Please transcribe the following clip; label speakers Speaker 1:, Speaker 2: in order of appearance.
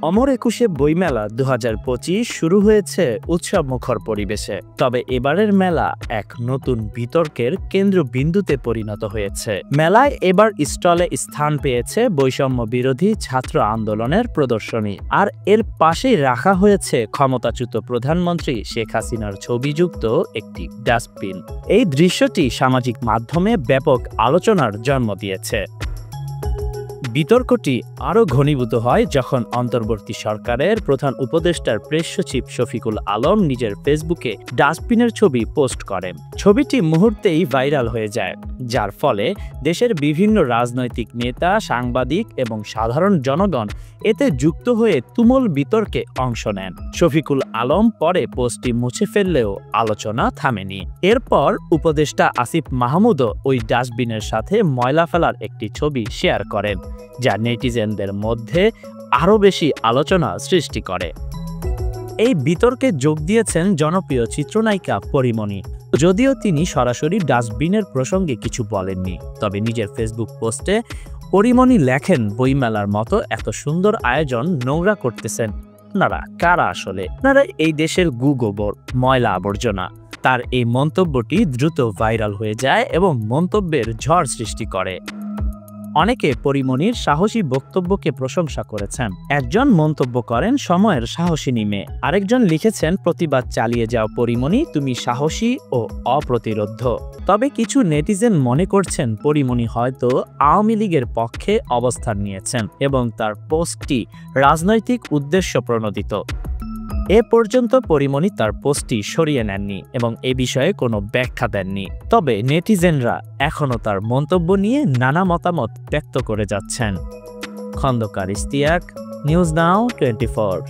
Speaker 1: অমর একুশে বইমেলা ২০২৫ শুরু হয়েছে উৎসবমুখর পরিবেশে। তবে এবারের মেলা এক নতুন বিতর্কের কেন্দ্রবিন্দুতে পরিণত হয়েছে। মেলায় এবার স্টলে স্থান পেয়েছে বৈষম্য বিরোধী ছাত্র আন্দোলনের প্রদর্শনী, আর এর পাশেই রাখা হয়েছে ক্ষমতাচ্যুত প্রধানমন্ত্রী শেখ হাসিনার ছবিযুক্ত একটি ডাস্টবিন। এই দৃশ্যটি সামাজিক মাধ্যমে ব্যাপক আলোচনার জন্ম দিয়েছে। বিতর্কটি আরও ঘনীভূত হয় যখন অন্তর্বর্তী সরকারের প্রধান উপদেষ্টার প্রেস সচিব শফিকুল আলম নিজের ফেসবুকে ডাস্টবিনের ছবি পোস্ট করেন। ছবিটি মুহূর্তেই ভাইরাল হয়ে যায়, যার ফলে দেশের বিভিন্ন রাজনৈতিক নেতা, সাংবাদিক এবং সাধারণ জনগণ এতে যুক্ত হয়ে তুমুল বিতর্কে অংশ নেন। শফিকুল আলম পরে পোস্টটি মুছে ফেললেও আলোচনা থামেনি। এরপর উপদেষ্টা আসিফ মাহমুদও ওই ডাস্টবিনের সাথে ময়লা ফেলার একটি ছবি শেয়ার করেন, যা নেটিজেনদের মধ্যে আরও বেশি আলোচনা সৃষ্টি করে। এই বিতর্কে যোগ দিয়েছেন জনপ্রিয় চিত্রনায়িকা পরীমনি। যদিও তিনি সরাসরি ডাস্টবিনের প্রসঙ্গে কিছু বলেননি, তবে নিজের ফেসবুক পোস্টে পরীমনি লেখেন, বইমেলার মতো এত সুন্দর আয়োজন নোংরা করতেছেন আপনারা কারা? আসলে আপনারা এই দেশের গোবর, ময়লা আবর্জনা। তার এই মন্তব্যটি দ্রুত ভাইরাল হয়ে যায় এবং মন্তব্যের ঝড় সৃষ্টি করে। অনেকে পরীমনির সাহসী বক্তব্যকে প্রশংসা করেছেন। একজন মন্তব্য করেন, সময়ের সাহসিনী মেয়ে। আরেকজন লিখেছেন, প্রতিবাদ চালিয়ে যাও পরীমনি, তুমি সাহসী ও অপ্রতিরোধ্য। তবে কিছু নেটিজেন মনে করছেন পরীমনি হয়তো আওয়ামী লীগের পক্ষে অবস্থান নিয়েছেন এবং তার পোস্টটি রাজনৈতিক উদ্দেশ্য প্রণোদিত। এ পর্যন্ত পরীমনি তার পোস্টটি সরিয়ে নেননি এবং এ বিষয়ে কোনো ব্যাখ্যা দেননি। তবে নেটিজেনরা এখনও তার মন্তব্য নিয়ে নানা মতামত ব্যক্ত করে যাচ্ছেন। Khandaker Ishtiaque, news now 24।